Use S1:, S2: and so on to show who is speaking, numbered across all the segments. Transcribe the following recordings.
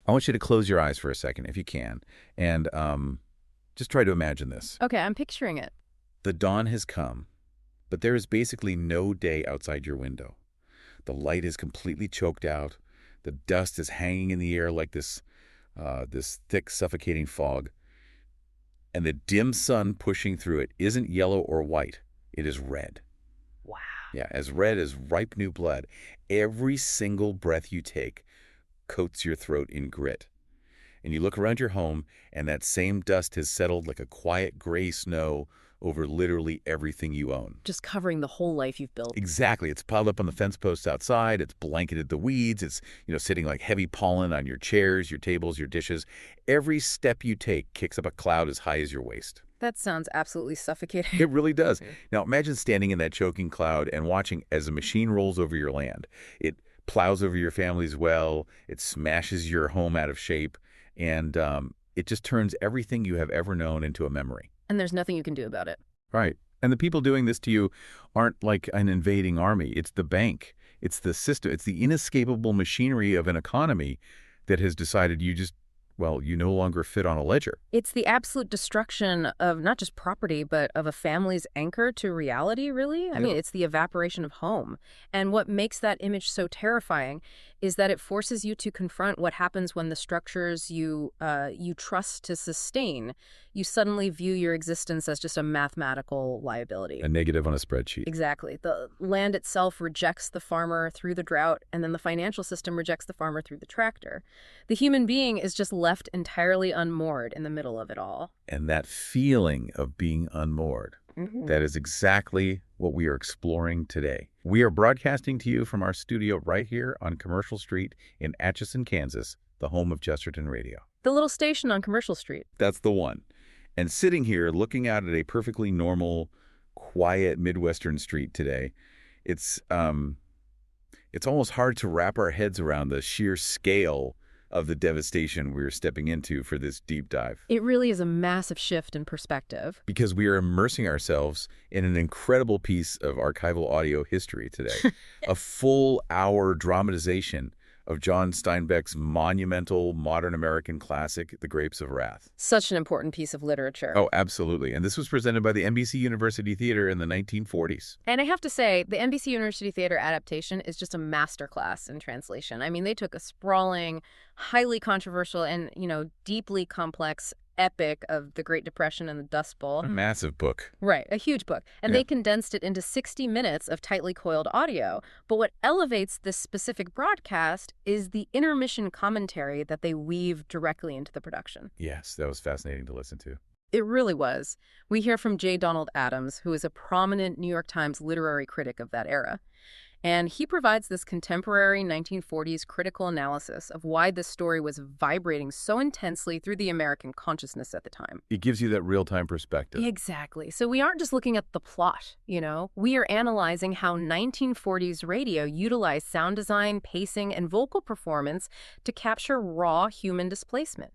S1: I want you to close your eyes for a second, if you can, and just try to imagine this.
S2: Okay, I'm picturing it.
S1: The dawn has come, but there is basically no day outside your window. The light is completely choked out. The dust is hanging in the air like this thick, suffocating fog. And the dim sun pushing through it isn't yellow or white. It is red.
S2: Wow.
S1: Yeah, as red as ripe new blood. Every single breath you take coats your throat in grit. And you look around your home, and that same dust has settled like a quiet gray snow over literally everything you own.
S2: Just covering the whole life you've built.
S1: Exactly. It's piled up on the fence posts outside. It's blanketed the weeds. It's, sitting like heavy pollen on your chairs, your tables, your dishes. Every step you take kicks up a cloud as high as your waist.
S2: That sounds absolutely suffocating.
S1: It really does. Now, imagine standing in that choking cloud and watching as a machine rolls over your land. It plows over your family's well. It smashes your home out of shape. And it just turns everything you have ever known into a memory.
S2: And there's nothing you can do about it.
S1: Right. And the people doing this to you aren't like an invading army. It's the bank. It's the system. It's the inescapable machinery of an economy that has decided you no longer fit on a ledger.
S2: It's the absolute destruction of not just property, but of a family's anchor to reality, really. I mean, it's the evaporation of home. And what makes that image so terrifying is that it forces you to confront what happens when the structures you trust to sustain, you suddenly view your existence as just a mathematical liability.
S1: A negative on a spreadsheet.
S2: Exactly. The land itself rejects the farmer through the drought, and then the financial system rejects the farmer through the tractor. The human being is just left entirely unmoored in the middle of it all.
S1: And that feeling of being unmoored, that is exactly what we are exploring today. We are broadcasting to you from our studio right here on Commercial Street in Atchison, Kansas, the home of Chesterton Radio.
S2: The little station on Commercial Street.
S1: That's the one. And sitting here looking out at a perfectly normal, quiet Midwestern street today, it's almost hard to wrap our heads around the sheer scale of the devastation we're stepping into for this deep dive.
S2: It really is a massive shift in perspective.
S1: Because we are immersing ourselves in an incredible piece of archival audio history today. A full-hour dramatization of John Steinbeck's monumental modern American classic, The Grapes of Wrath.
S2: Such an important piece of literature.
S1: Oh, absolutely. And this was presented by the NBC University Theatre in the 1940s.
S2: And I have to say, the NBC University Theatre adaptation is just a masterclass in translation. I mean, they took a sprawling, highly controversial, and, deeply complex epic of the Great Depression and the Dust Bowl.
S1: A massive book.
S2: Right, a huge book. And they condensed it into 60 minutes of tightly coiled audio. But what elevates this specific broadcast is the intermission commentary that they weave directly into the production.
S1: Yes, that was fascinating to listen to.
S2: It really was. We hear from J. Donald Adams, who is a prominent New York Times literary critic of that era. And he provides this contemporary 1940s critical analysis of why this story was vibrating so intensely through the American consciousness at the time.
S1: It gives you that real-time perspective.
S2: Exactly. So we aren't just looking at the plot, We are analyzing how 1940s radio utilized sound design, pacing, and vocal performance to capture raw human displacement.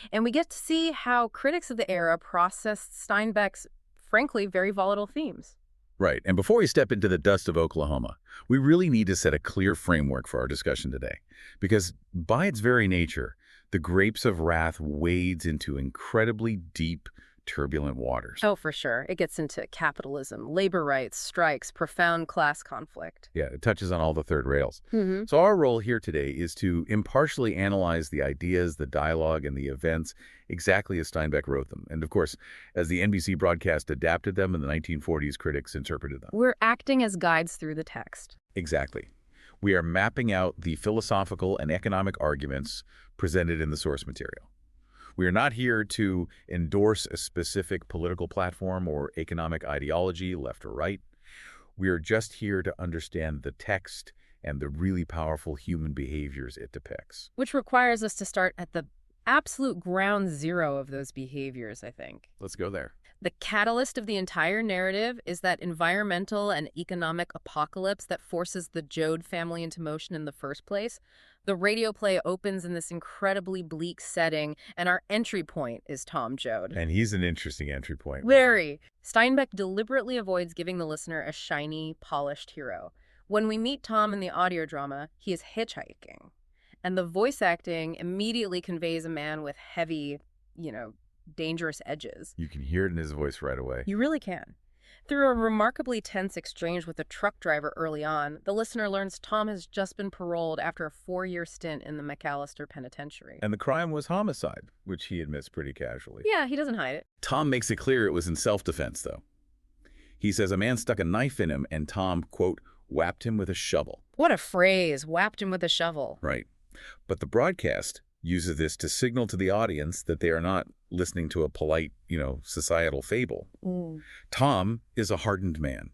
S2: And we get to see how critics of the era processed Steinbeck's, frankly, very volatile themes.
S1: Right. And before we step into the dust of Oklahoma, we really need to set a clear framework for our discussion today. Because by its very nature, The Grapes of Wrath wades into incredibly deep, turbulent waters.
S2: Oh, for sure. It gets into capitalism, labor rights, strikes, profound class conflict.
S1: Yeah, it touches on all the third rails. So our role here today is to impartially analyze the ideas, the dialogue, and the events exactly as Steinbeck wrote them. And of course, as the NBC broadcast adapted them and the 1940s critics interpreted them.
S2: We're acting as guides through the text.
S1: Exactly. We are mapping out the philosophical and economic arguments presented in the source material. We are not here to endorse a specific political platform or economic ideology, left or right. We are just here to understand the text and the really powerful human behaviors it depicts.
S2: Which requires us to start at the absolute ground zero of those behaviors, I think.
S1: Let's go there.
S2: The catalyst of the entire narrative is that environmental and economic apocalypse that forces the Joad family into motion in the first place. The radio play opens in this incredibly bleak setting, and our entry point is Tom Joad.
S1: And he's an interesting entry point.
S2: Very. Steinbeck deliberately avoids giving the listener a shiny, polished hero. When we meet Tom in the audio drama, he is hitchhiking. And the voice acting immediately conveys a man with heavy, dangerous edges.
S1: You can hear it in his voice right away.
S2: You really can. Through a remarkably tense exchange with a truck driver early on, the listener learns Tom has just been paroled after a 4-year stint in the McAllister Penitentiary.
S1: And the crime was homicide, which he admits pretty casually.
S2: Yeah, he doesn't hide it.
S1: Tom makes it clear it was in self-defense, though. He says a man stuck a knife in him and Tom, quote, whapped him with a shovel.
S2: What a phrase, whapped him with a shovel.
S1: Right. But the broadcast uses this to signal to the audience that they are not listening to a polite, societal fable. Tom is a hardened man.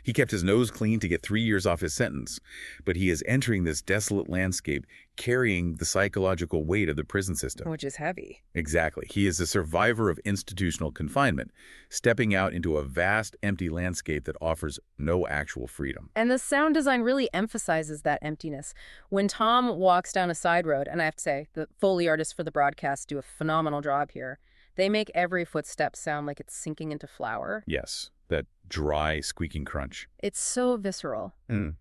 S1: He kept his nose clean to get 3 years off his sentence, but he is entering this desolate landscape carrying the psychological weight of the prison system.
S2: Which is heavy.
S1: Exactly. He is a survivor of institutional confinement, stepping out into a vast, empty landscape that offers no actual freedom.
S2: And the sound design really emphasizes that emptiness. When Tom walks down a side road, and I have to say, the Foley artists for the broadcast do a phenomenal job here. They make every footstep sound like it's sinking into flour.
S1: Yes, that dry, squeaking crunch.
S2: It's so visceral.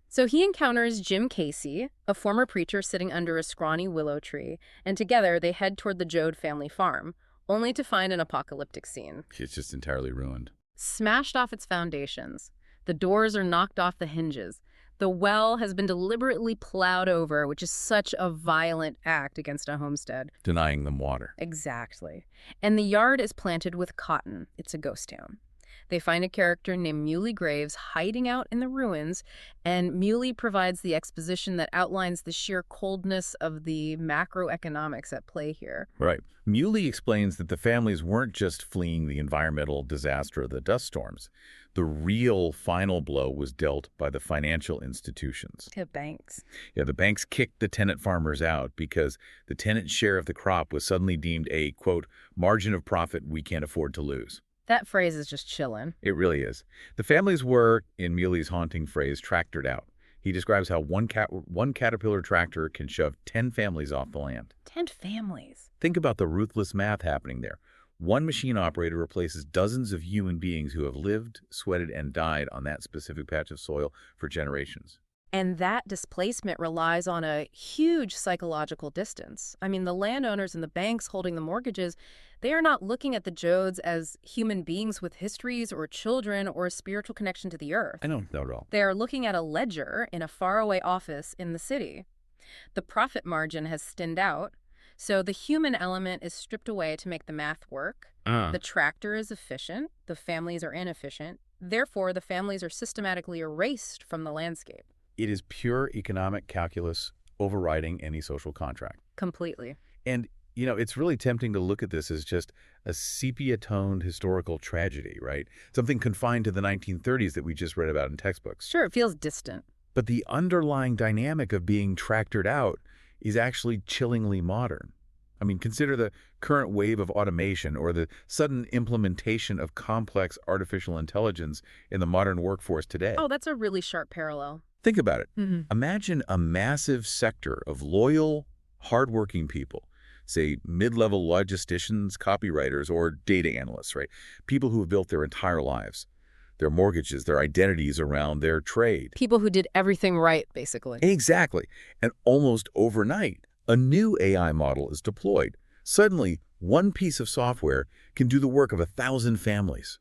S2: So he encounters Jim Casey, a former preacher sitting under a scrawny willow tree, and together they head toward the Joad family farm, only to find an apocalyptic scene.
S1: It's just entirely ruined.
S2: Smashed off its foundations. The doors are knocked off the hinges. The well has been deliberately plowed over, which is such a violent act against a homestead.
S1: Denying them water.
S2: Exactly. And the yard is planted with cotton. It's a ghost town. They find a character named Muley Graves hiding out in the ruins, and Muley provides the exposition that outlines the sheer coldness of the macroeconomics at play here.
S1: Right. Muley explains that the families weren't just fleeing the environmental disaster of the dust storms. The real final blow was dealt by the financial institutions.
S2: The banks.
S1: Yeah, the banks kicked the tenant farmers out because the tenant's share of the crop was suddenly deemed a, quote, margin of profit we can't afford to lose.
S2: That phrase is just chillin'.
S1: It really is. The families were, in Muley's haunting phrase, tractored out. He describes how one Caterpillar tractor can shove 10 families off the land.
S2: 10 families.
S1: Think about the ruthless math happening there. One machine operator replaces dozens of human beings who have lived, sweated, and died on that specific patch of soil for generations.
S2: And that displacement relies on a huge psychological distance. I mean, the landowners and the banks holding the mortgages, they are not looking at the Joads as human beings with histories or children or a spiritual connection to the earth.
S1: I don't know at all.
S2: They are looking at a ledger in a faraway office in the city. The profit margin has thinned out, so the human element is stripped away to make the math work. The tractor is efficient. The families are inefficient. Therefore, the families are systematically erased from the landscape.
S1: It is pure economic calculus overriding any social contract.
S2: Completely.
S1: And, it's really tempting to look at this as just a sepia-toned historical tragedy, right? Something confined to the 1930s that we just read about in textbooks.
S2: Sure, it feels distant.
S1: But the underlying dynamic of being tractored out is actually chillingly modern. I mean, consider the current wave of automation or the sudden implementation of complex artificial intelligence in the modern workforce today.
S2: Oh, that's a really sharp parallel.
S1: Think about it. Imagine a massive sector of loyal, hardworking people, say mid-level logisticians, copywriters, or data analysts, right? People who have built their entire lives, their mortgages, their identities around their trade.
S2: People who did everything right, basically.
S1: Exactly. And almost overnight, a new AI model is deployed. Suddenly, one piece of software can do the work of 1,000 families.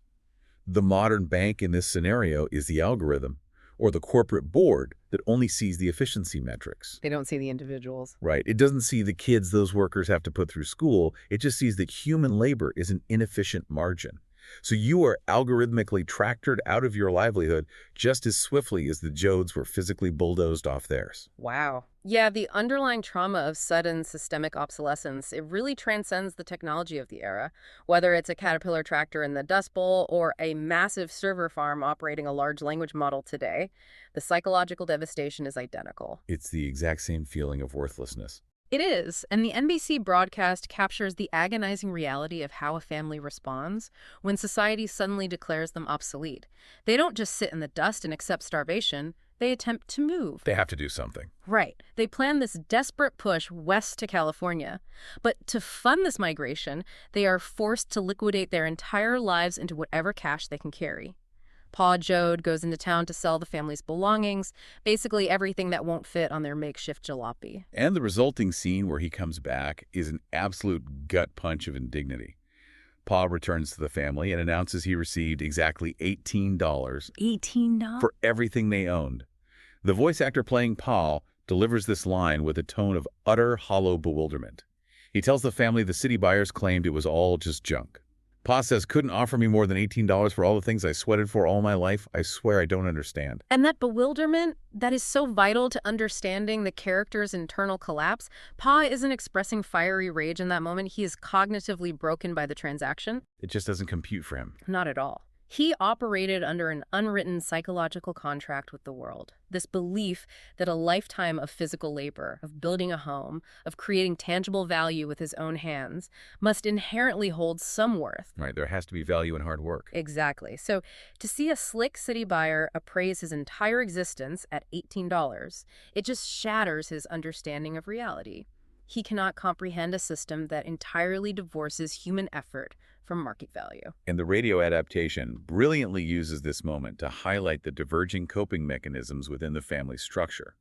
S1: The modern bank in this scenario is the algorithm, or the corporate board that only sees the efficiency metrics.
S2: They don't see the individuals.
S1: Right. It doesn't see the kids those workers have to put through school. It just sees that human labor is an inefficient margin. So you are algorithmically tractored out of your livelihood just as swiftly as the Joads were physically bulldozed off theirs.
S2: Wow. Yeah, the underlying trauma of sudden systemic obsolescence, it really transcends the technology of the era. Whether it's a Caterpillar tractor in the Dust Bowl or a massive server farm operating a large language model today, the psychological devastation is identical.
S1: It's the exact same feeling of worthlessness.
S2: It is, and the NBC broadcast captures the agonizing reality of how a family responds when society suddenly declares them obsolete. They don't just sit in the dust and accept starvation. They attempt to move.
S1: They have to do something.
S2: Right. They plan this desperate push west to California. But to fund this migration, they are forced to liquidate their entire lives into whatever cash they can carry. Pa Joad goes into town to sell the family's belongings, basically everything that won't fit on their makeshift jalopy.
S1: And the resulting scene where he comes back is an absolute gut punch of indignity. Pa returns to the family and announces he received exactly $18
S2: $18?
S1: for everything they owned. The voice actor playing Pa delivers this line with a tone of utter hollow bewilderment. He tells the family the city buyers claimed it was all just junk. Pa says, couldn't offer me more than $18 for all the things I sweated for all my life. I swear I don't understand.
S2: And that bewilderment, that is so vital to understanding the character's internal collapse. Pa isn't expressing fiery rage in that moment. He is cognitively broken by the transaction.
S1: It just doesn't compute for him.
S2: Not at all. He operated under an unwritten psychological contract with the world. This belief that a lifetime of physical labor, of building a home, of creating tangible value with his own hands, must inherently hold some worth.
S1: Right, there has to be value in hard work.
S2: Exactly. So to see a slick city buyer appraise his entire existence at $18, it just shatters his understanding of reality. He cannot comprehend a system that entirely divorces human effort from market value.
S1: And the radio adaptation brilliantly uses this moment to highlight the diverging coping mechanisms within the family structure.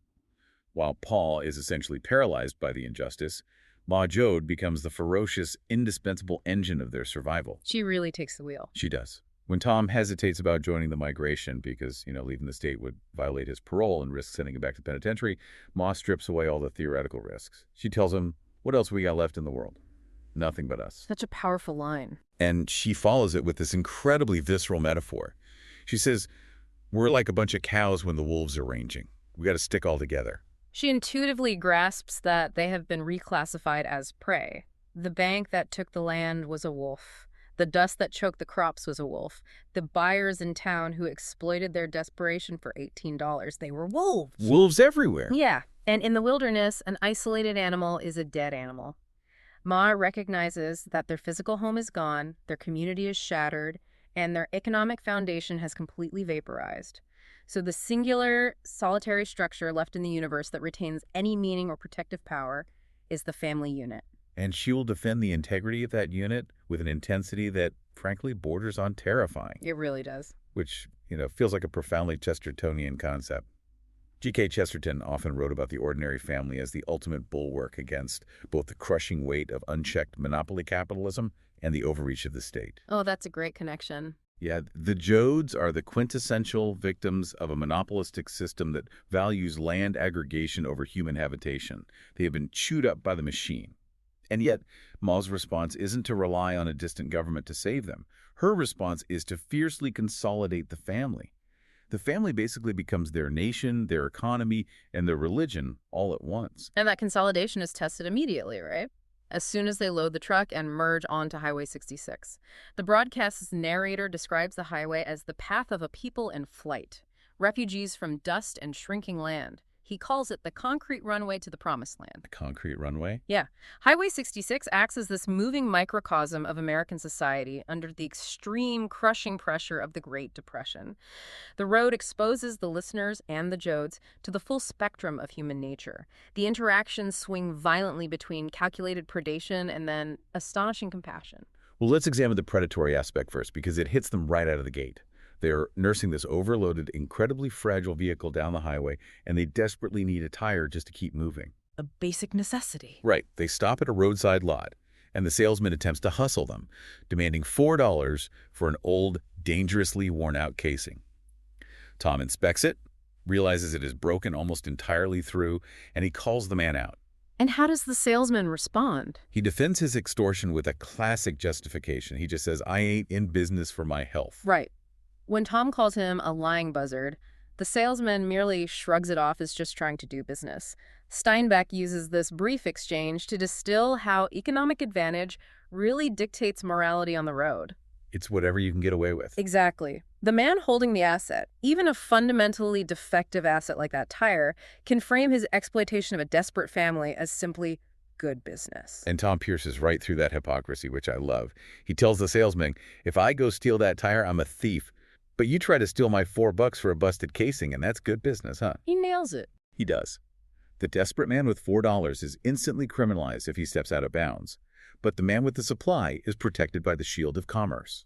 S1: While Paul is essentially paralyzed by the injustice, Ma Joad becomes the ferocious, indispensable engine of their survival.
S2: She really takes the wheel.
S1: She does. When Tom hesitates about joining the migration because, leaving the state would violate his parole and risk sending him back to the penitentiary, Ma strips away all the theoretical risks. She tells him, what else we got left in the world? Nothing but us.
S2: Such a powerful line.
S1: And she follows it with this incredibly visceral metaphor. She says, we're like a bunch of cows when the wolves are ranging. We got to stick all together.
S2: She intuitively grasps that they have been reclassified as prey. The bank that took the land was a wolf. The dust that choked the crops was a wolf. The buyers in town who exploited their desperation for $18, they were wolves.
S1: Wolves everywhere.
S2: Yeah, and in the wilderness, an isolated animal is a dead animal. Ma recognizes that their physical home is gone, their community is shattered, and their economic foundation has completely vaporized. So the singular, solitary structure left in the universe that retains any meaning or protective power is the family unit.
S1: And she will defend the integrity of that unit with an intensity that, frankly, borders on terrifying.
S2: It really does.
S1: Which, feels like a profoundly Chestertonian concept. G.K. Chesterton often wrote about the ordinary family as the ultimate bulwark against both the crushing weight of unchecked monopoly capitalism and the overreach of the state.
S2: Oh, that's a great connection.
S1: Yeah, the Joads are the quintessential victims of a monopolistic system that values land aggregation over human habitation. They have been chewed up by the machine. And yet, Ma's response isn't to rely on a distant government to save them. Her response is to fiercely consolidate the family. The family basically becomes their nation, their economy, and their religion all at once.
S2: And that consolidation is tested immediately, right? As soon as they load the truck and merge onto Highway 66. The broadcast's narrator describes the highway as the path of a people in flight, refugees from dust and shrinking land. He calls it the concrete runway to the promised land.
S1: The concrete runway?
S2: Yeah. Highway 66 acts as this moving microcosm of American society under the extreme crushing pressure of the Great Depression. The road exposes the listeners and the Joads to the full spectrum of human nature. The interactions swing violently between calculated predation and then astonishing compassion.
S1: Well, let's examine the predatory aspect first because it hits them right out of the gate. They're nursing this overloaded, incredibly fragile vehicle down the highway, and they desperately need a tire just to keep moving.
S2: A basic necessity.
S1: Right. They stop at a roadside lot, and the salesman attempts to hustle them, demanding $4 for an old, dangerously worn-out casing. Tom inspects it, realizes it is broken almost entirely through, and he calls the man out.
S2: And how does the salesman respond?
S1: He defends his extortion with a classic justification. He just says, I ain't in business for my health.
S2: Right. When Tom calls him a lying buzzard, the salesman merely shrugs it off as just trying to do business. Steinbeck uses this brief exchange to distill how economic advantage really dictates morality on the road.
S1: It's whatever you can get away with.
S2: Exactly. The man holding the asset, even a fundamentally defective asset like that tire, can frame his exploitation of a desperate family as simply good business.
S1: And Tom pierces right through that hypocrisy, which I love. He tells the salesman, if I go steal that tire, I'm a thief. But you try to steal my $4 for a busted casing, and that's good business, huh?
S2: He nails it.
S1: He does. The desperate man with $4 is instantly criminalized if he steps out of bounds. But the man with the supply is protected by the shield of commerce.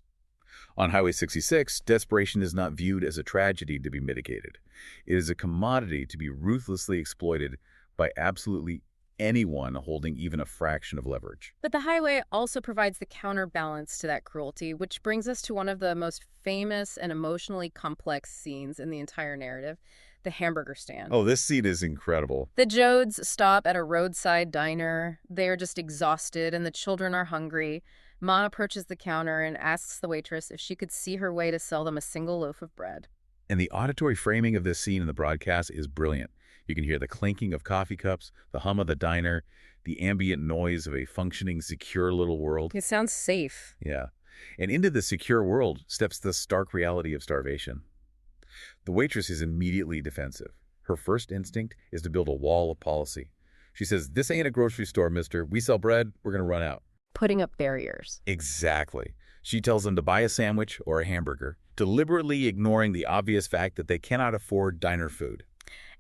S1: On Highway 66, desperation is not viewed as a tragedy to be mitigated. It is a commodity to be ruthlessly exploited by absolutely anyone holding even a fraction of leverage.
S2: But the highway also provides the counterbalance to that cruelty, which brings us to one of the most famous and emotionally complex scenes in the entire narrative, the hamburger stand.
S1: Oh, this scene is incredible.
S2: The Joads stop at a roadside diner. They are just exhausted, and the children are hungry. Ma approaches the counter and asks the waitress if she could see her way to sell them a single loaf of bread.
S1: And the auditory framing of this scene in the broadcast is brilliant. You can hear the clinking of coffee cups, the hum of the diner, the ambient noise of a functioning, secure little world.
S2: It sounds safe.
S1: Yeah. And into the secure world steps the stark reality of starvation. The waitress is immediately defensive. Her first instinct is to build a wall of policy. She says, "This ain't a grocery store, mister. We sell bread. We're going to run out."
S2: Putting up barriers.
S1: Exactly. She tells them to buy a sandwich or a hamburger, deliberately ignoring the obvious fact that they cannot afford diner food.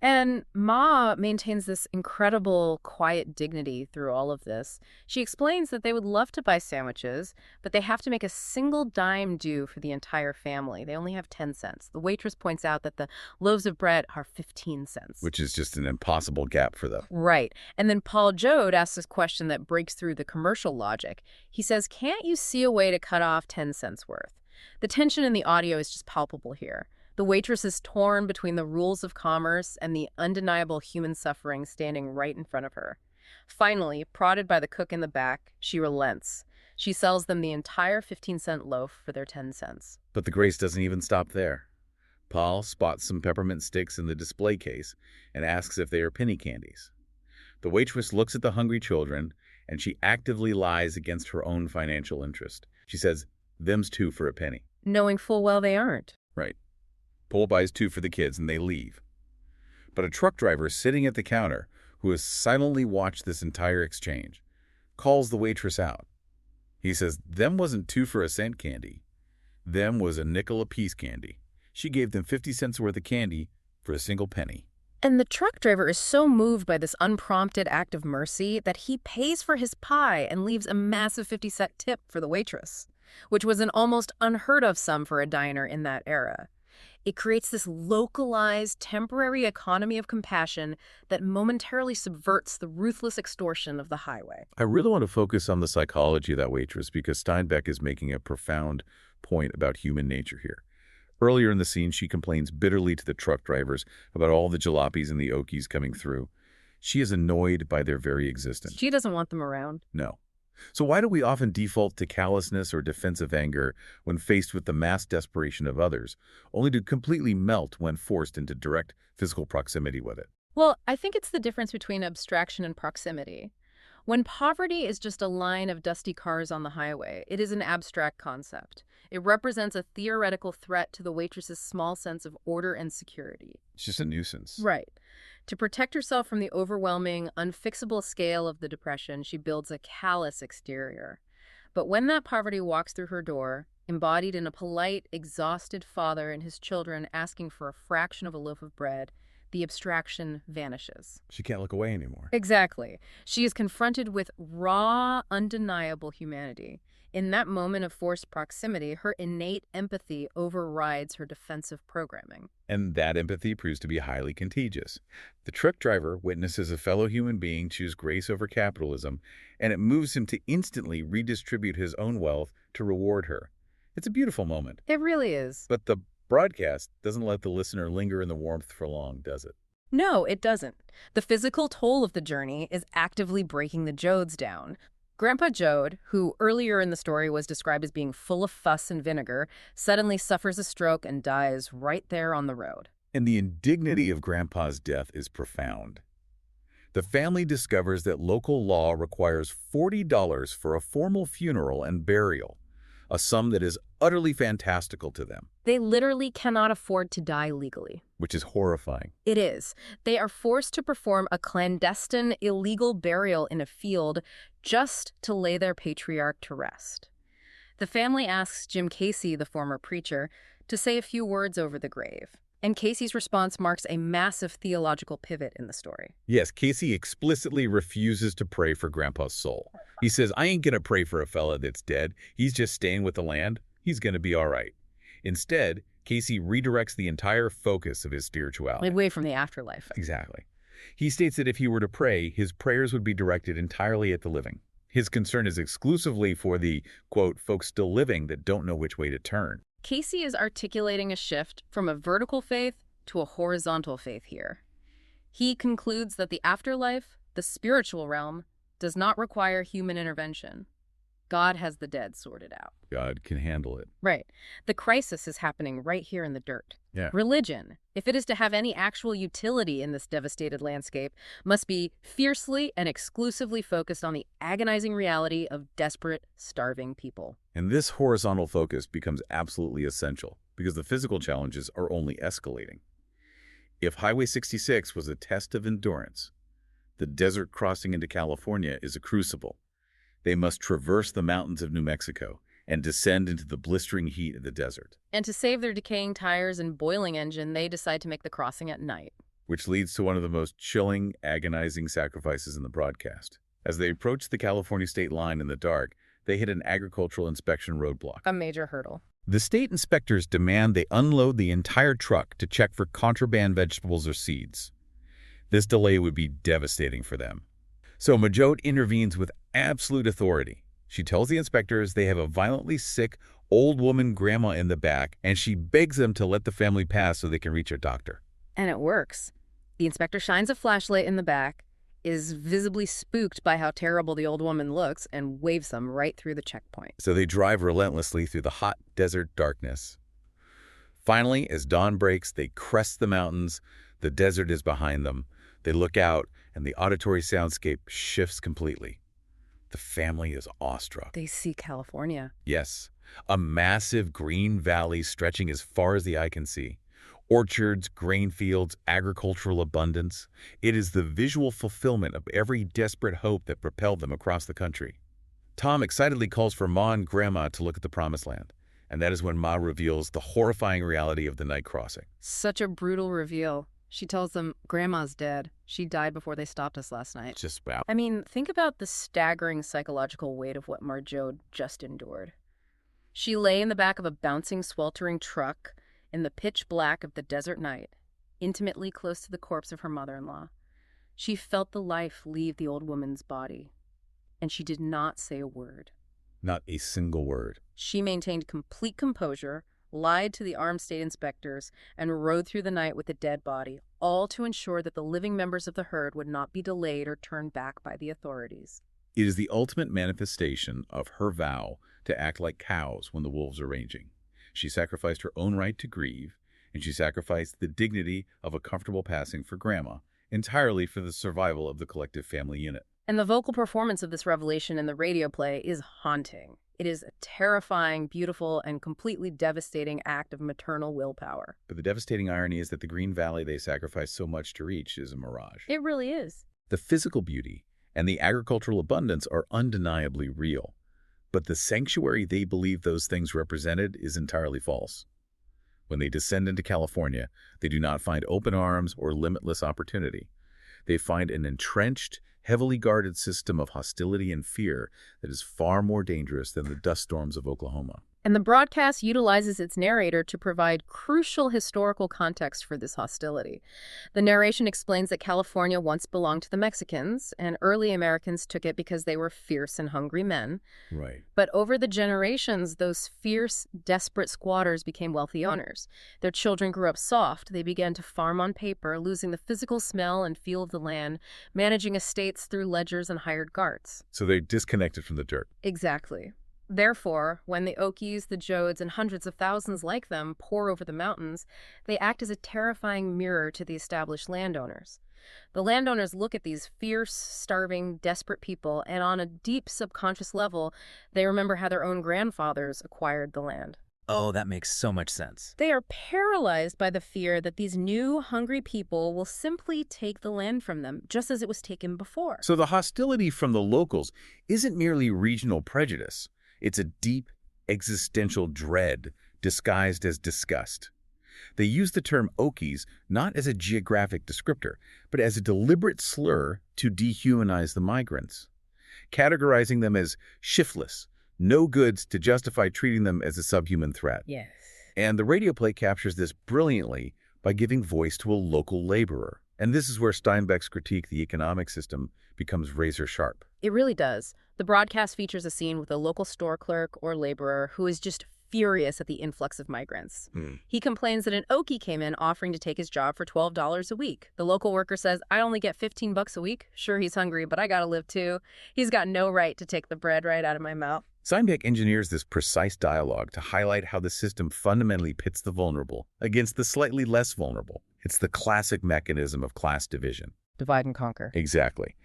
S2: And Ma maintains this incredible quiet dignity through all of this. She explains that they would love to buy sandwiches, but they have to make a single dime do for the entire family. They only have 10 cents. The waitress points out that the loaves of bread are 15 cents.
S1: Which is just an impossible gap for them.
S2: Right. And then Paul Joad asks a question that breaks through the commercial logic. He says, "Can't you see a way to cut off 10 cents worth?" The tension in the audio is just palpable here. The waitress is torn between the rules of commerce and the undeniable human suffering standing right in front of her. Finally, prodded by the cook in the back, she relents. She sells them the entire 15-cent loaf for their 10 cents.
S1: But the grace doesn't even stop there. Paul spots some peppermint sticks in the display case and asks if they are penny candies. The waitress looks at the hungry children, and she actively lies against her own financial interest. She says, "Them's two for a penny."
S2: Knowing full well they aren't.
S1: Right. Paul buys two for the kids and they leave. But a truck driver sitting at the counter, who has silently watched this entire exchange, calls the waitress out. He says, "Them wasn't 2 for a cent candy. Them was a nickel apiece candy. She gave them 50 cents worth of candy for a single penny."
S2: And the truck driver is so moved by this unprompted act of mercy that he pays for his pie and leaves a massive 50-cent tip for the waitress, which was an almost unheard of sum for a diner in that era. It creates this localized, temporary economy of compassion that momentarily subverts the ruthless extortion of the highway.
S1: I really want to focus on the psychology of that waitress because Steinbeck is making a profound point about human nature here. Earlier in the scene, she complains bitterly to the truck drivers about all the jalopies and the okies coming through. She is annoyed by their very existence.
S2: She doesn't want them around.
S1: No. So why do we often default to callousness or defensive anger when faced with the mass desperation of others, only to completely melt when forced into direct physical proximity with it?
S2: Well, I think it's the difference between abstraction and proximity. When poverty is just a line of dusty cars on the highway, it is an abstract concept. It represents a theoretical threat to the waitress's small sense of order and security.
S1: It's just a nuisance.
S2: Right. To protect herself from the overwhelming, unfixable scale of the depression, she builds a callous exterior. But when that poverty walks through her door, embodied in a polite, exhausted father and his children asking for a fraction of a loaf of bread, the abstraction vanishes.
S1: She can't look away anymore.
S2: Exactly. She is confronted with raw, undeniable humanity. In that moment of forced proximity, her innate empathy overrides her defensive programming.
S1: And that empathy proves to be highly contagious. The truck driver witnesses a fellow human being choose grace over capitalism, and it moves him to instantly redistribute his own wealth to reward her. It's a beautiful moment.
S2: It really is.
S1: But the broadcast doesn't let the listener linger in the warmth for long, does it?
S2: No, it doesn't. The physical toll of the journey is actively breaking the Joads down. Grandpa Joad, who earlier in the story was described as being full of fuss and vinegar, suddenly suffers a stroke and dies right there on the road.
S1: And the indignity of Grandpa's death is profound. The family discovers that local law requires $40 for a formal funeral and burial, a sum that is utterly fantastical to them.
S2: They literally cannot afford to die legally.
S1: Which is horrifying.
S2: It is. They are forced to perform a clandestine, illegal burial in a field just to lay their patriarch to rest. The family asks Jim Casey, the former preacher, to say a few words over the grave. And Casey's response marks a massive theological pivot in the story.
S1: Yes, Casey explicitly refuses to pray for Grandpa's soul. He says, "I ain't gonna pray for a fella that's dead. He's just staying with the land. he's going to be all right. Instead, Casey redirects the entire focus of his spirituality.
S2: Away from the afterlife.
S1: Exactly. He states that if he were to pray, his prayers would be directed entirely at the living. His concern is exclusively for the, quote, folks still living that don't know which way to turn.
S2: Casey is articulating a shift from a vertical faith to a horizontal faith here. He concludes that the afterlife, the spiritual realm, does not require human intervention. God has the dead sorted out.
S1: God can handle it.
S2: Right. The crisis is happening right here in the dirt.
S1: Yeah.
S2: Religion, if it is to have any actual utility in this devastated landscape, must be fiercely and exclusively focused on the agonizing reality of desperate, starving people.
S1: And this horizontal focus becomes absolutely essential because the physical challenges are only escalating. If Highway 66 was a test of endurance, the desert crossing into California is a crucible. They must traverse the mountains of New Mexico and descend into the blistering heat of the desert.
S2: And to save their decaying tires and boiling engine, they decide to make the crossing at night.
S1: Which leads to one of the most chilling, agonizing sacrifices in the broadcast. As they approach the California state line in the dark, they hit an agricultural inspection roadblock.
S2: A major hurdle.
S1: The state inspectors demand they unload the entire truck to check for contraband vegetables or seeds. This delay would be devastating for them. So Joad intervenes with absolute authority. She tells the inspectors they have a violently sick, old woman grandma in the back, and she begs them to let the family pass so they can reach a doctor.
S2: And it works. The inspector shines a flashlight in the back, is visibly spooked by how terrible the old woman looks, and waves them right through the checkpoint.
S1: So they drive relentlessly through the hot desert darkness. Finally, as dawn breaks, they crest the mountains. The desert is behind them. They look out, and the auditory soundscape shifts completely. The family is awestruck.
S2: They see California.
S1: Yes, a massive green valley stretching as far as the eye can see. Orchards, grain fields, agricultural abundance. It is the visual fulfillment of every desperate hope that propelled them across the country. Tom excitedly calls for Ma and Grandma to look at the promised land. And that is when Ma reveals the horrifying reality of the night crossing.
S2: Such a brutal reveal. She tells them, Grandma's dead. She died before they stopped us last night.
S1: Just wow.
S2: I mean, think about the staggering psychological weight of what Joad just endured. She lay in the back of a bouncing, sweltering truck in the pitch black of the desert night, intimately close to the corpse of her mother-in-law. She felt the life leave the old woman's body, and she did not say a word.
S1: Not a single word.
S2: She maintained complete composure, lied to the armed state inspectors, and rode through the night with the dead body, all to ensure that the living members of the herd would not be delayed or turned back by the authorities.
S1: It is the ultimate manifestation of her vow to act like cows when the wolves are ranging. She sacrificed her own right to grieve, and she sacrificed the dignity of a comfortable passing for Grandma, entirely for the survival of the collective family unit.
S2: And the vocal performance of this revelation in the radio play is haunting. It is a terrifying, beautiful, and completely devastating act of maternal willpower.
S1: But the devastating irony is that the green valley they sacrificed so much to reach is a mirage.
S2: It really is.
S1: The physical beauty and the agricultural abundance are undeniably real, but the sanctuary they believe those things represented is entirely false. When they descend into California, they do not find open arms or limitless opportunity. They find an entrenched, heavily guarded system of hostility and fear that is far more dangerous than the dust storms of Oklahoma.
S2: And the broadcast utilizes its narrator to provide crucial historical context for this hostility. The narration explains that California once belonged to the Mexicans, and early Americans took it because they were fierce and hungry men.
S1: Right.
S2: But over the generations, those fierce, desperate squatters became wealthy owners. Their children grew up soft. They began to farm on paper, losing the physical smell and feel of the land, managing estates through ledgers and hired guards.
S1: So they disconnected from the dirt.
S2: Exactly. Therefore, when the Okies, the Joads, and hundreds of thousands like them pour over the mountains, they act as a terrifying mirror to the established landowners. The landowners look at these fierce, starving, desperate people, and on a deep subconscious level, they remember how their own grandfathers acquired the land.
S3: Oh, that makes so much sense.
S2: They are paralyzed by the fear that these new, hungry people will simply take the land from them, just as it was taken before.
S1: So the hostility from the locals isn't merely regional prejudice. It's a deep, existential dread disguised as disgust. They use the term Okies not as a geographic descriptor, but as a deliberate slur to dehumanize the migrants, categorizing them as shiftless, No goods to justify treating them as a subhuman threat.
S2: Yes.
S1: And the radio play captures this brilliantly by giving voice to a local laborer. And this is where Steinbeck's critique of the economic system becomes razor sharp.
S2: It really does. The broadcast features a scene with a local store clerk or laborer who is just furious at the influx of migrants. He complains that an Okie came in offering to take his job for $12 a week. The local worker says, I only get $15 a week. Sure, he's hungry, but I gotta live too. He's got no right to take the bread right out of my mouth.
S1: Steinbeck engineers this precise dialogue to highlight how the system fundamentally pits the vulnerable against the slightly less vulnerable. It's the classic mechanism of class division.
S2: Divide and conquer.
S1: Exactly.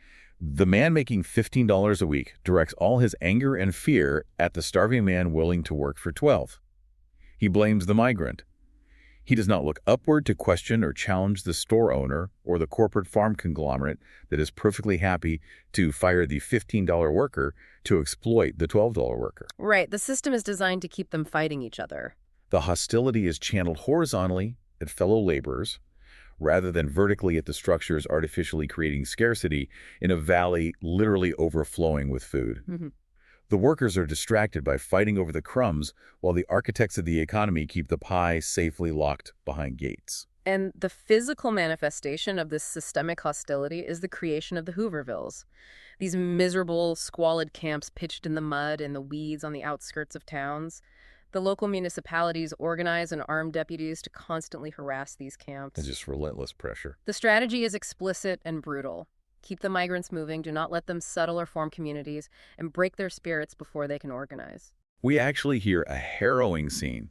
S1: The man making $15 a week directs all his anger and fear at the starving man willing to work for $12. He blames the migrant. He does not look upward to question or challenge the store owner or the corporate farm conglomerate that is perfectly happy to fire the $15 worker to exploit the $12 worker.
S2: Right. The system is designed to keep them fighting each other.
S1: The hostility is channeled horizontally at fellow laborers rather than vertically at the structures artificially creating scarcity in a valley literally overflowing with food. The workers are distracted by fighting over the crumbs while the architects of the economy keep the pie safely locked behind gates.
S2: And the physical manifestation of this systemic hostility is the creation of the Hoovervilles. These miserable, squalid camps pitched in the mud and the weeds on the outskirts of towns. The local municipalities organize and arm deputies to constantly harass these camps.
S1: It's just relentless pressure.
S2: The strategy is explicit and brutal. Keep the migrants moving, do not let them settle or form communities, and break their spirits before they can organize.
S1: We actually hear a harrowing scene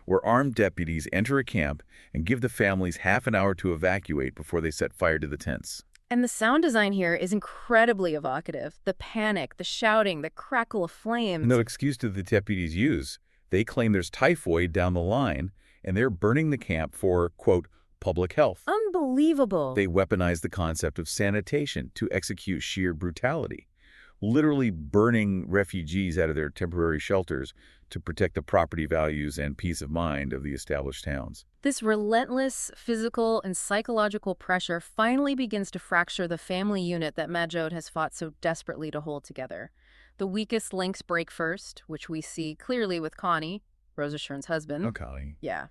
S1: where armed deputies enter a camp and give the families half an hour to evacuate before they set fire to the tents.
S2: And the sound design here is incredibly evocative. The panic, the shouting, the crackle of flames.
S1: No excuse do the deputies use. They claim there's typhoid down the line, and they're burning the camp for, quote, public health.
S2: Unbelievable.
S1: They weaponize the concept of sanitation to execute sheer brutality, literally burning refugees out of their temporary shelters to protect the property values and peace of mind of the established towns.
S2: This relentless physical and psychological pressure finally begins to fracture the family unit that Joad has fought so desperately to hold together. The weakest links break first, which we see clearly with Connie, Rosa Shern's husband.
S1: Oh, Connie.
S2: Yeah.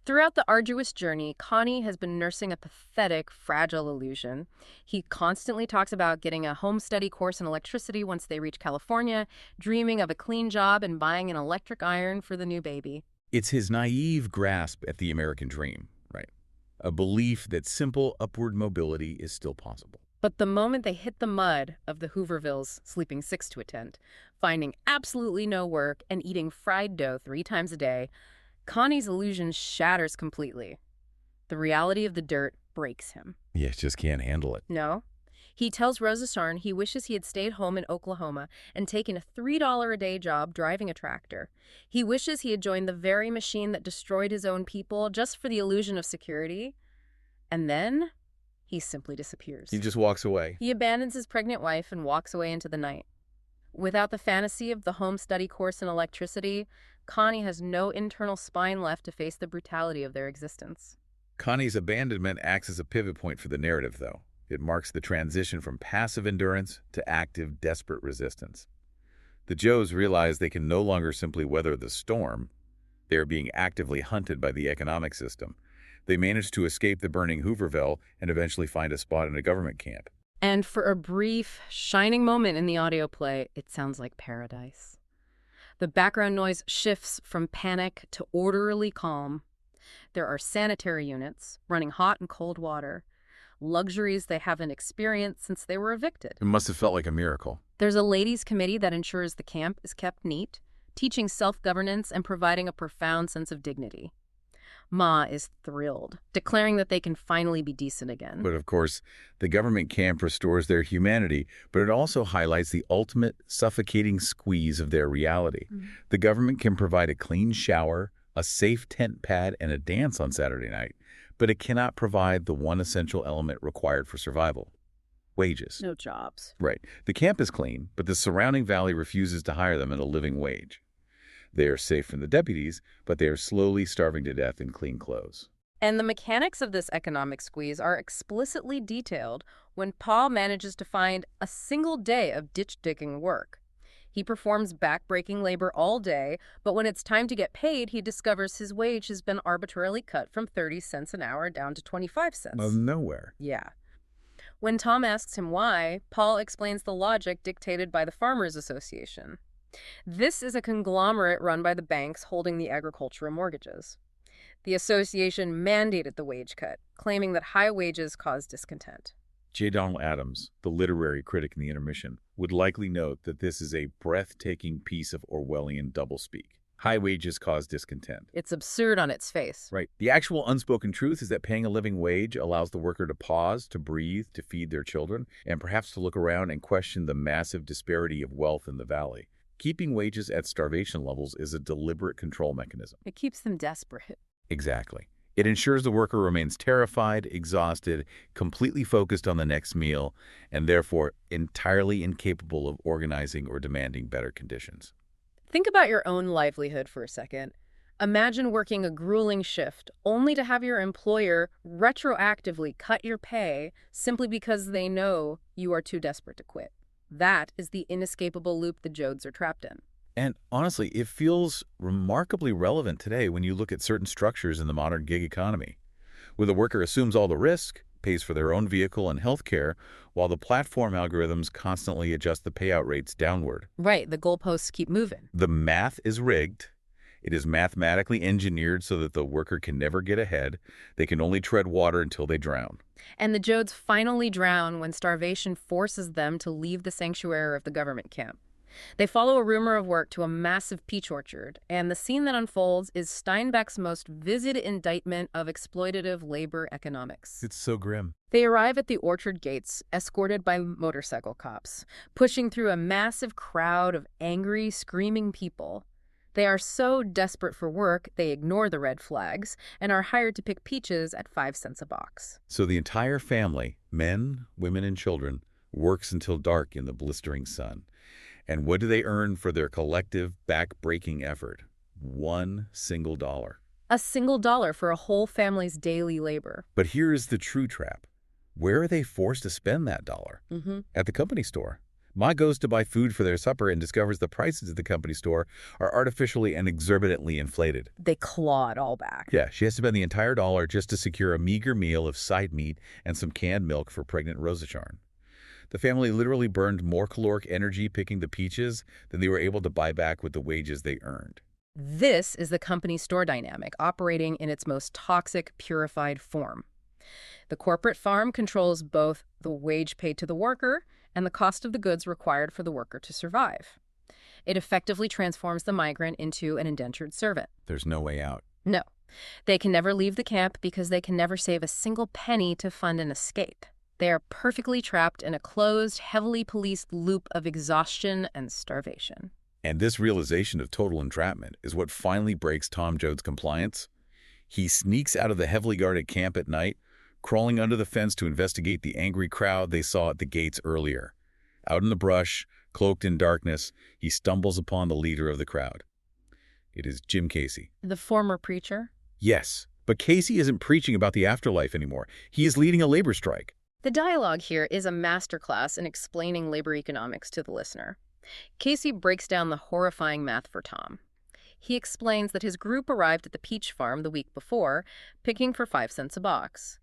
S2: Throughout the arduous journey, Connie has been nursing a pathetic, fragile illusion. He constantly talks about getting a home study course in electricity once they reach California, dreaming of a clean job and buying an electric iron for the new baby.
S1: It's his naive grasp at the American dream, right? A belief that simple upward mobility is still possible.
S2: But the moment they hit the mud of the Hoovervilles, sleeping 6 to a tent, finding absolutely no work, and eating fried dough 3 times a day, Connie's illusion shatters completely. The reality of the dirt breaks him.
S1: Yeah, just can't handle it.
S2: No. He tells Rosa Shern he wishes he had stayed home in Oklahoma and taken a $3 a day job driving a tractor. He wishes he had joined the very machine that destroyed his own people just for the illusion of security. And then he simply disappears.
S1: He just walks away.
S2: He abandons his pregnant wife and walks away into the night. Without the fantasy of the home study course in electricity, Connie has no internal spine left to face the brutality of their existence.
S1: Connie's abandonment acts as a pivot point for the narrative, though. It marks the transition from passive endurance to active, desperate resistance. The Joads realize they can no longer simply weather the storm. They are being actively hunted by the economic system. They manage to escape the burning Hooverville and eventually find a spot in a government camp.
S2: And for a brief, shining moment in the audio play, it sounds like paradise. The background noise shifts from panic to orderly calm. There are sanitary units running hot and cold water, luxuries they haven't experienced since they were evicted.
S1: It must have felt like a miracle.
S2: There's a ladies' committee that ensures the camp is kept neat, teaching self-governance and providing a profound sense of dignity. Ma is thrilled, declaring that they can finally be decent again.
S1: But of course, the government camp restores their humanity, but it also highlights the ultimate suffocating squeeze of their reality. The government can provide a clean shower, a safe tent pad, and a dance on Saturday night, but it cannot provide the one essential element required for survival: wages.
S2: No jobs.
S1: Right. The camp is clean, but the surrounding valley refuses to hire them at a living wage. They are safe from the deputies, but they are slowly starving to death in clean clothes.
S2: And the mechanics of this economic squeeze are explicitly detailed when Paul manages to find a single day of ditch-digging work. He performs back-breaking labor all day, but when it's time to get paid, he discovers his wage has been arbitrarily cut from 30 cents an hour down to 25 cents.
S1: Of nowhere.
S2: Yeah. When Tom asks him why, Paul explains the logic dictated by the Farmers Association. This is a conglomerate run by the banks holding the agricultural mortgages. The association mandated the wage cut, claiming that high wages cause discontent.
S1: J. Donald Adams, the literary critic in the intermission, would likely note that this is a breathtaking piece of Orwellian doublespeak. High wages cause discontent.
S2: It's absurd on its face.
S1: Right. The actual unspoken truth is that paying a living wage allows the worker to pause, to breathe, to feed their children, and perhaps to look around and question the massive disparity of wealth in the valley. Keeping wages at starvation levels is a deliberate control mechanism.
S2: It keeps them desperate.
S1: Exactly. It ensures the worker remains terrified, exhausted, completely focused on the next meal, and therefore entirely incapable of organizing or demanding better conditions.
S2: Think about your own livelihood for a second. Imagine working a grueling shift only to have your employer retroactively cut your pay simply because they know you are too desperate to quit. That is the inescapable loop the Joads are trapped in.
S1: And honestly, it feels remarkably relevant today when you look at certain structures in the modern gig economy, where the worker assumes all the risk, pays for their own vehicle and health care, while the platform algorithms constantly adjust the payout rates downward.
S2: Right, the goalposts keep moving.
S1: The math is rigged. It is mathematically engineered so that the worker can never get ahead. They can only tread water until they drown.
S2: And the Joads finally drown when starvation forces them to leave the sanctuary of the government camp. They follow a rumor of work to a massive peach orchard, and the scene that unfolds is Steinbeck's most vivid indictment of exploitative labor economics.
S1: It's so grim.
S2: They arrive at the orchard gates, escorted by motorcycle cops, pushing through a massive crowd of angry, screaming people. They are so desperate for work, they ignore the red flags and are hired to pick peaches at 5 cents a box.
S1: So the entire family, men, women, and children, works until dark in the blistering sun. And what do they earn for their collective, back-breaking effort? $1 single.
S2: A single dollar for a whole family's daily labor.
S1: But here is the true trap. Where are they forced to spend that dollar? At the company store. Ma goes to buy food for their supper and discovers the prices at the company store are artificially and exorbitantly inflated.
S2: They claw it all back.
S1: Yeah, she has to spend the entire dollar just to secure a meager meal of side meat and some canned milk for pregnant Rosa Charn. The family literally burned more caloric energy picking the peaches than they were able to buy back with the wages they earned.
S2: This is the company store dynamic operating in its most toxic, purified form. The corporate farm controls both the wage paid to the worker and the cost of the goods required for the worker to survive. It effectively transforms the migrant into an indentured servant.
S1: There's no way out.
S2: No. They can never leave the camp because they can never save a single penny to fund an escape. They are perfectly trapped in a closed, heavily policed loop of exhaustion and starvation.
S1: And this realization of total entrapment is what finally breaks Tom Joad's compliance. He sneaks out of the heavily guarded camp at night, crawling under the fence to investigate the angry crowd they saw at the gates earlier. Out in the brush, cloaked in darkness, he stumbles upon the leader of the crowd. It is Jim Casey.
S2: The former preacher?
S1: Yes, but Casey isn't preaching about the afterlife anymore. He is leading a labor strike.
S2: The dialogue here is a masterclass in explaining labor economics to the listener. Casey breaks down the horrifying math for Tom. He explains that his group arrived at the peach farm the week before, picking for 5 cents a box.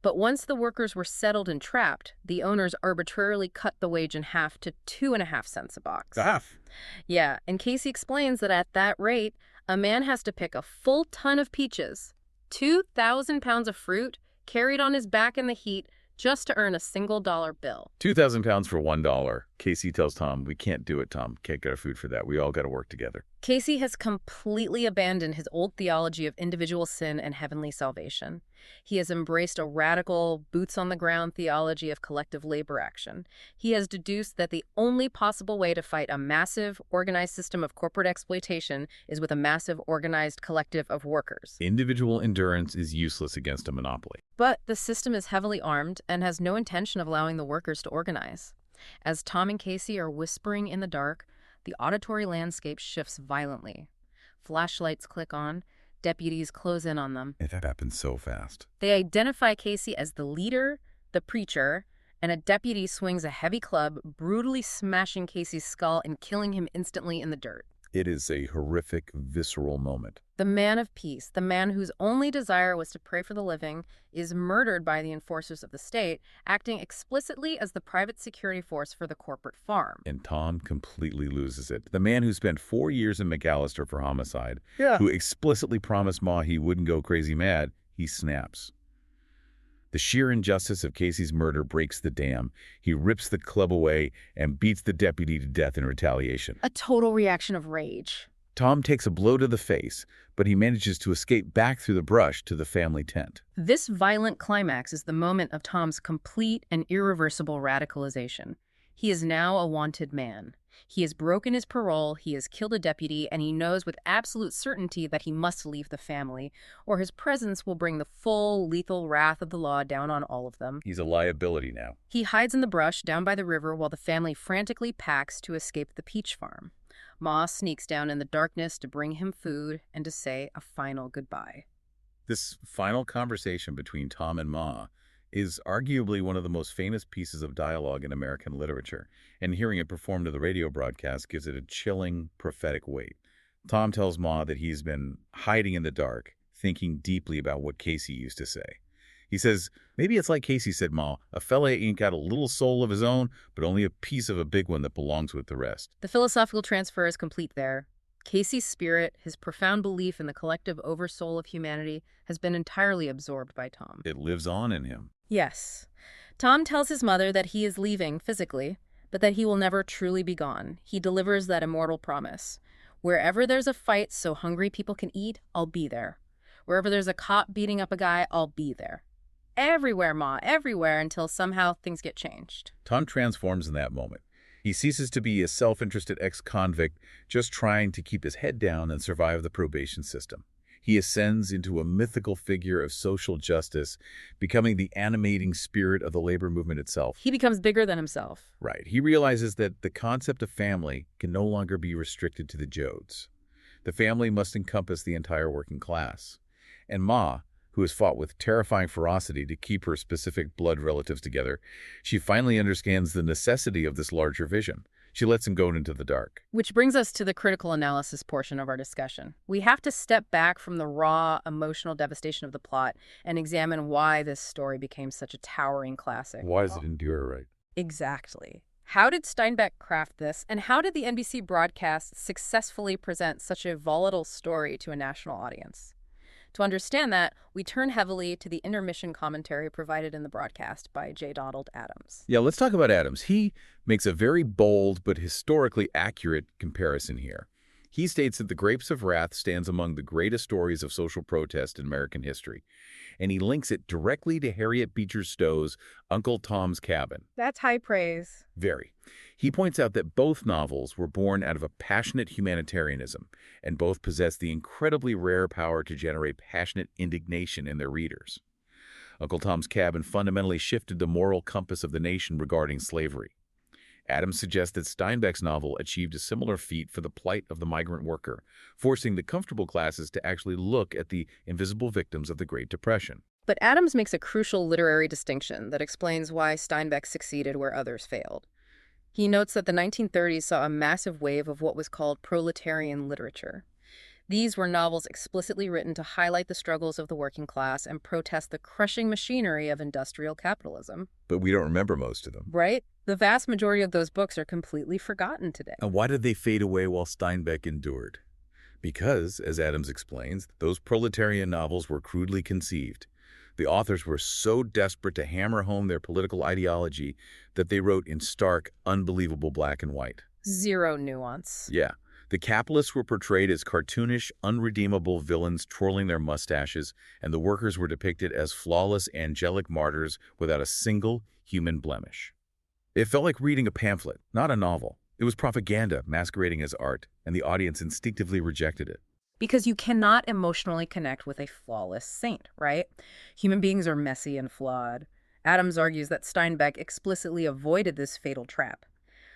S2: But once the workers were settled and trapped, the owners arbitrarily cut the wage in half to 2.5 cents a box.
S1: Half?
S2: Yeah, and Casey explains that at that rate, a man has to pick a full ton of peaches, 2,000 pounds of fruit, carried on his back in the heat, just to earn a single dollar bill.
S1: 2,000 pounds for $1. Casey tells Tom, we can't do it, Tom. Can't get our food for that. We all got to work together.
S2: Casey has completely abandoned his old theology of individual sin and heavenly salvation. He has embraced a radical, boots-on-the-ground theology of collective labor action. He has deduced that the only possible way to fight a massive, organized system of corporate exploitation is with a massive, organized collective of workers.
S1: Individual endurance is useless against a monopoly.
S2: But the system is heavily armed and has no intention of allowing the workers to organize. As Tom and Casey are whispering in the dark, the auditory landscape shifts violently. Flashlights click on. Deputies close in on them.
S1: That happens so fast.
S2: They identify Casey as the leader, the preacher, and a deputy swings a heavy club, brutally smashing Casey's skull and killing him instantly in the dirt.
S1: It is a horrific, visceral moment.
S2: The man of peace, the man whose only desire was to pray for the living, is murdered by the enforcers of the state, acting explicitly as the private security force for the corporate farm.
S1: And Tom completely loses it. The man who spent 4 years in McAllister for homicide, who explicitly promised Ma he wouldn't go crazy mad, he snaps. The sheer injustice of Casey's murder breaks the dam. He rips the club away and beats the deputy to death in retaliation.
S2: A total reaction of rage.
S1: Tom takes a blow to the face, but he manages to escape back through the brush to the family tent.
S2: This violent climax is the moment of Tom's complete and irreversible radicalization. He is now a wanted man. He has broken his parole, he has killed a deputy, and he knows with absolute certainty that he must leave the family, or his presence will bring the full, lethal wrath of the law down on all of them.
S1: He's a liability now.
S2: He hides in the brush down by the river while the family frantically packs to escape the peach farm. Ma sneaks down in the darkness to bring him food and to say a final goodbye.
S1: This final conversation between Tom and Ma is arguably one of the most famous pieces of dialogue in American literature, and hearing it performed to the radio broadcast gives it a chilling, prophetic weight. Tom tells Ma that he's been hiding in the dark, thinking deeply about what Casey used to say. He says, maybe it's like Casey said, Ma, a fella ain't got a little soul of his own, but only a piece of a big one that belongs with the rest.
S2: The philosophical transfer is complete there. Casey's spirit, his profound belief in the collective oversoul of humanity, has been entirely absorbed by Tom.
S1: It lives on in him.
S2: Yes. Tom tells his mother that he is leaving physically, but that he will never truly be gone. He delivers that immortal promise. Wherever there's a fight so hungry people can eat, I'll be there. Wherever there's a cop beating up a guy, I'll be there. Everywhere, Ma, everywhere, until somehow things get changed.
S1: Tom transforms in that moment. He ceases to be a self-interested ex-convict just trying to keep his head down and survive the probation system. He ascends into a mythical figure of social justice, becoming the animating spirit of the labor movement itself.
S2: He becomes bigger than himself.
S1: Right. He realizes that the concept of family can no longer be restricted to the Joads. The family must encompass the entire working class. And Ma, who has fought with terrifying ferocity to keep her specific blood relatives together, she finally understands the necessity of this larger vision. She lets him go into the dark.
S2: Which brings us to the critical analysis portion of our discussion. We have to step back from the raw, emotional devastation of the plot and examine why this story became such a towering classic.
S1: Why does it endure, right?
S2: Exactly. How did Steinbeck craft this, and how did the NBC broadcast successfully present such a volatile story to a national audience? To understand that, we turn heavily to the intermission commentary provided in the broadcast by J. Donald Adams.
S1: Yeah, let's talk about Adams. He makes a very bold but historically accurate comparison here. He states that The Grapes of Wrath stands among the greatest stories of social protest in American history, and he links it directly to Harriet Beecher Stowe's Uncle Tom's Cabin.
S2: That's high praise.
S1: Very. He points out that both novels were born out of a passionate humanitarianism, and both possess the incredibly rare power to generate passionate indignation in their readers. Uncle Tom's Cabin fundamentally shifted the moral compass of the nation regarding slavery. Adams suggests that Steinbeck's novel achieved a similar feat for the plight of the migrant worker, forcing the comfortable classes to actually look at the invisible victims of the Great Depression.
S2: But Adams makes a crucial literary distinction that explains why Steinbeck succeeded where others failed. He notes that the 1930s saw a massive wave of what was called proletarian literature. These were novels explicitly written to highlight the struggles of the working class and protest the crushing machinery of industrial capitalism.
S1: But we don't remember most of them.
S2: Right? The vast majority of those books are completely forgotten today.
S1: And why did they fade away while Steinbeck endured? Because, as Adams explains, those proletarian novels were crudely conceived. The authors were so desperate to hammer home their political ideology that they wrote in stark, unbelievable black and white.
S2: Zero nuance.
S1: Yeah. The capitalists were portrayed as cartoonish, unredeemable villains twirling their mustaches, and the workers were depicted as flawless, angelic martyrs without a single human blemish. It felt like reading a pamphlet, not a novel. It was propaganda masquerading as art, and the audience instinctively rejected it.
S2: Because you cannot emotionally connect with a flawless saint, right? Human beings are messy and flawed. Adams argues that Steinbeck explicitly avoided this fatal trap.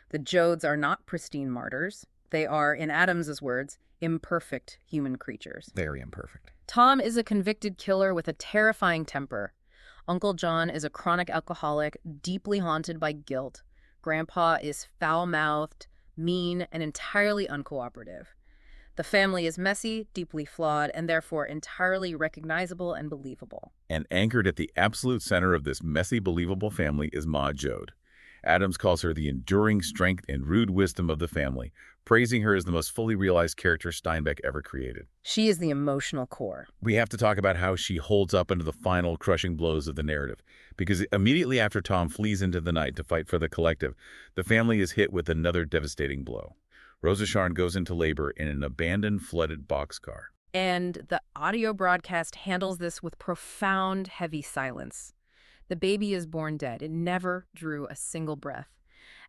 S2: The Joads are not pristine martyrs. They are, in Adams's words, imperfect human creatures.
S1: Very imperfect.
S2: Tom is a convicted killer with a terrifying temper. Uncle John is a chronic alcoholic, deeply haunted by guilt. Grandpa is foul-mouthed, mean, and entirely uncooperative. The family is messy, deeply flawed, and therefore entirely recognizable and believable.
S1: And anchored at the absolute center of this messy, believable family is Ma Joad. Adams calls her the enduring strength and rude wisdom of the family, praising her as the most fully realized character Steinbeck ever created.
S2: She is the emotional core.
S1: We have to talk about how she holds up under the final crushing blows of the narrative, because immediately after Tom flees into the night to fight for the collective, the family is hit with another devastating blow. Rosa Sharn goes into labor in an abandoned, flooded boxcar.
S2: And the audio broadcast handles this with profound, heavy silence. The baby is born dead. It never drew a single breath.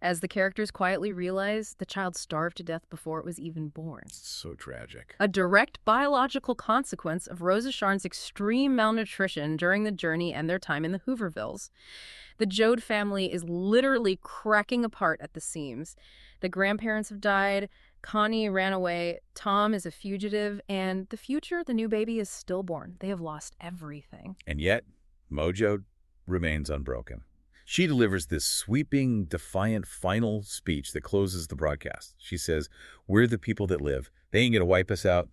S2: As the characters quietly realize, the child starved to death before it was even born.
S1: So tragic.
S2: A direct biological consequence of Rosa Sharn's extreme malnutrition during the journey and their time in the Hoovervilles. The Joad family is literally cracking apart at the seams. The grandparents have died, Connie ran away, Tom is a fugitive, and the new baby is stillborn. They have lost everything.
S1: And yet, Ma Joad remains unbroken. She delivers this sweeping, defiant final speech that closes the broadcast. She says, "We're the people that live. They ain't gonna wipe us out.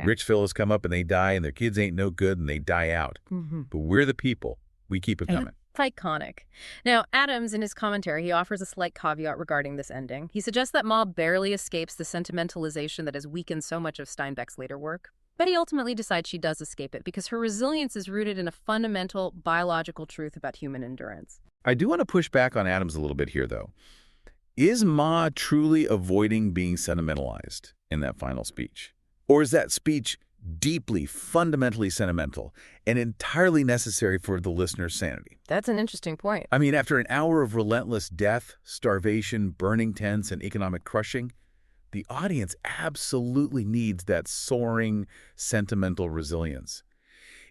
S1: Rich fellas come up and they die, and their kids ain't no good and they die out. But we're the people. We keep it coming."
S2: Iconic. Now, Adams, in his commentary, he offers a slight caveat regarding this ending. He suggests that Ma barely escapes the sentimentalization that has weakened so much of Steinbeck's later work. But he ultimately decides she does escape it because her resilience is rooted in a fundamental biological truth about human endurance.
S1: I do want to push back on Adams a little bit here, though. Is Ma truly avoiding being sentimentalized in that final speech? Or is that speech deeply, fundamentally sentimental and entirely necessary for the listener's sanity?
S2: That's an interesting point.
S1: I mean, after an hour of relentless death, starvation, burning tents, and economic crushing, the audience absolutely needs that soaring, sentimental resilience.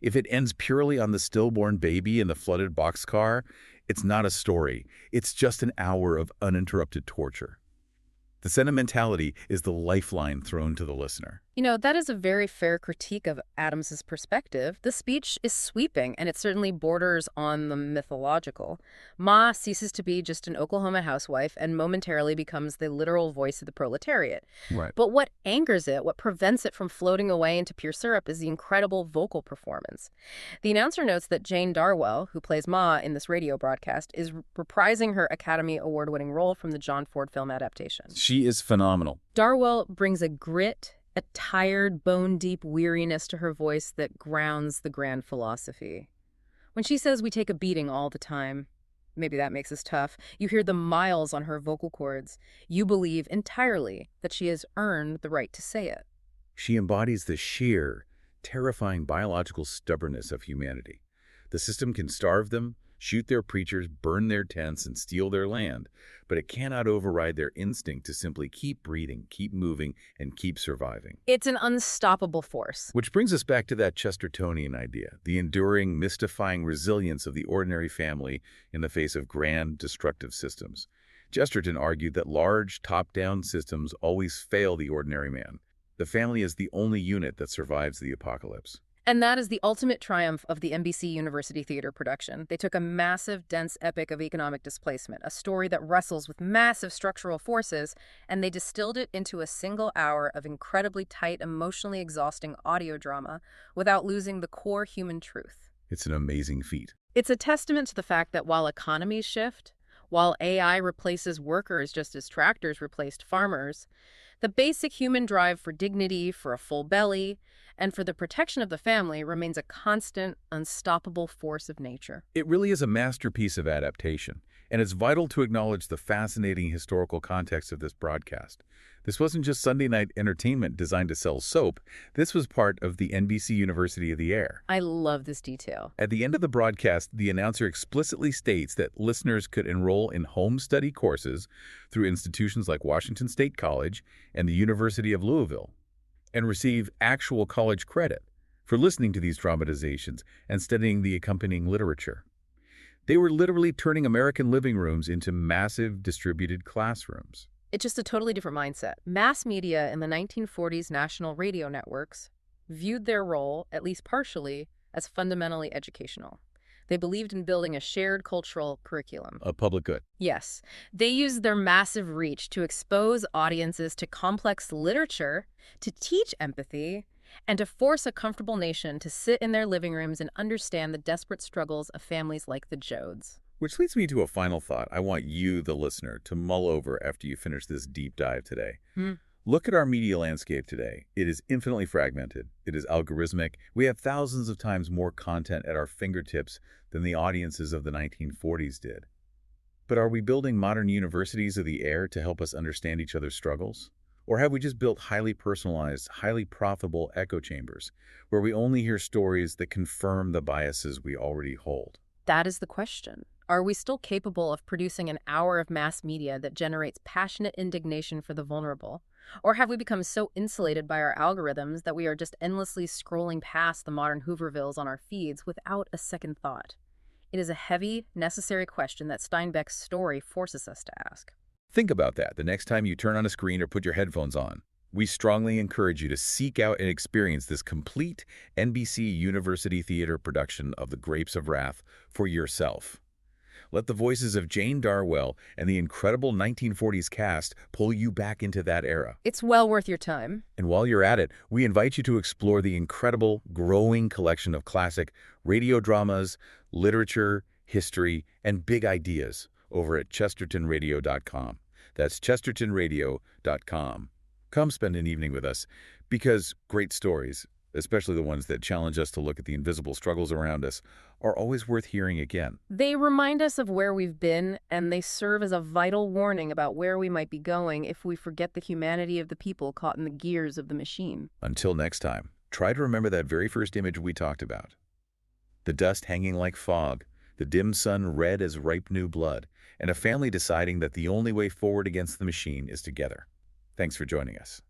S1: If it ends purely on the stillborn baby in the flooded boxcar, it's not a story. It's just an hour of uninterrupted torture. The sentimentality is the lifeline thrown to the listener.
S2: You know, that is a very fair critique of Adams's perspective. The speech is sweeping, and it certainly borders on the mythological. Ma ceases to be just an Oklahoma housewife and momentarily becomes the literal voice of the proletariat.
S1: Right.
S2: But what anchors it, what prevents it from floating away into pure syrup, is the incredible vocal performance. The announcer notes that Jane Darwell, who plays Ma in this radio broadcast, is reprising her Academy Award-winning role from the John Ford film adaptation.
S1: She is phenomenal.
S2: Darwell brings a grit, a tired, bone-deep weariness to her voice that grounds the grand philosophy. When she says we take a beating all the time, maybe that makes us tough, you hear the miles on her vocal cords. You believe entirely that she has earned the right to say it.
S1: She embodies the sheer, terrifying biological stubbornness of humanity. The system can starve them, shoot their preachers, burn their tents, and steal their land, but it cannot override their instinct to simply keep breeding, keep moving, and keep surviving.
S2: It's an unstoppable force.
S1: Which brings us back to that Chestertonian idea, the enduring, mystifying resilience of the ordinary family in the face of grand, destructive systems. Chesterton argued that large, top-down systems always fail the ordinary man. The family is the only unit that survives the apocalypse.
S2: And that is the ultimate triumph of the NBC University Theatre production. They took a massive, dense epic of economic displacement, a story that wrestles with massive structural forces, and they distilled it into a single hour of incredibly tight, emotionally exhausting audio drama without losing the core human truth.
S1: It's an amazing feat.
S2: It's a testament to the fact that while economies shift, while AI replaces workers just as tractors replaced farmers, the basic human drive for dignity, for a full belly, and for the protection of the family remains a constant, unstoppable force of nature.
S1: It really is a masterpiece of adaptation, and it's vital to acknowledge the fascinating historical context of this broadcast. This wasn't just Sunday night entertainment designed to sell soap. This was part of the NBC University of the Air.
S2: I love this detail.
S1: At the end of the broadcast, the announcer explicitly states that listeners could enroll in home study courses through institutions like Washington State College and the University of Louisville, and receive actual college credit for listening to these dramatizations and studying the accompanying literature. They were literally turning American living rooms into massive distributed classrooms.
S2: It's just a totally different mindset. Mass media in the 1940s national radio networks viewed their role, at least partially, as fundamentally educational. They believed in building a shared cultural curriculum.
S1: A public good.
S2: Yes. They used their massive reach to expose audiences to complex literature, to teach empathy, and to force a comfortable nation to sit in their living rooms and understand the desperate struggles of families like the Joads.
S1: Which leads me to a final thought I want you, the listener, to mull over after you finish this deep dive today. Look at our media landscape today. It is infinitely fragmented. It is algorithmic. We have thousands of times more content at our fingertips than the audiences of the 1940s did. But are we building modern universities of the air to help us understand each other's struggles? Or have we just built highly personalized, highly profitable echo chambers where we only hear stories that confirm the biases we already hold?
S2: That is the question. Are we still capable of producing an hour of mass media that generates passionate indignation for the vulnerable? Or have we become so insulated by our algorithms that we are just endlessly scrolling past the modern Hoovervilles on our feeds without a second thought? It is a heavy, necessary question that Steinbeck's story forces us to ask.
S1: Think about that the next time you turn on a screen or put your headphones on. We strongly encourage you to seek out and experience this complete NBC University Theatre production of The Grapes of Wrath for yourself. Let the voices of Jane Darwell and the incredible 1940s cast pull you back into that era.
S2: It's well worth your time.
S1: And while you're at it, we invite you to explore the incredible, growing collection of classic radio dramas, literature, history, and big ideas over at chestertonradio.com. That's chestertonradio.com. Come spend an evening with us, because great stories, especially the ones that challenge us to look at the invisible struggles around us, are always worth hearing again.
S2: They remind us of where we've been, and they serve as a vital warning about where we might be going if we forget the humanity of the people caught in the gears of the machine.
S1: Until next time, try to remember that very first image we talked about. The dust hanging like fog, the dim sun red as ripe new blood, and a family deciding that the only way forward against the machine is together. Thanks for joining us.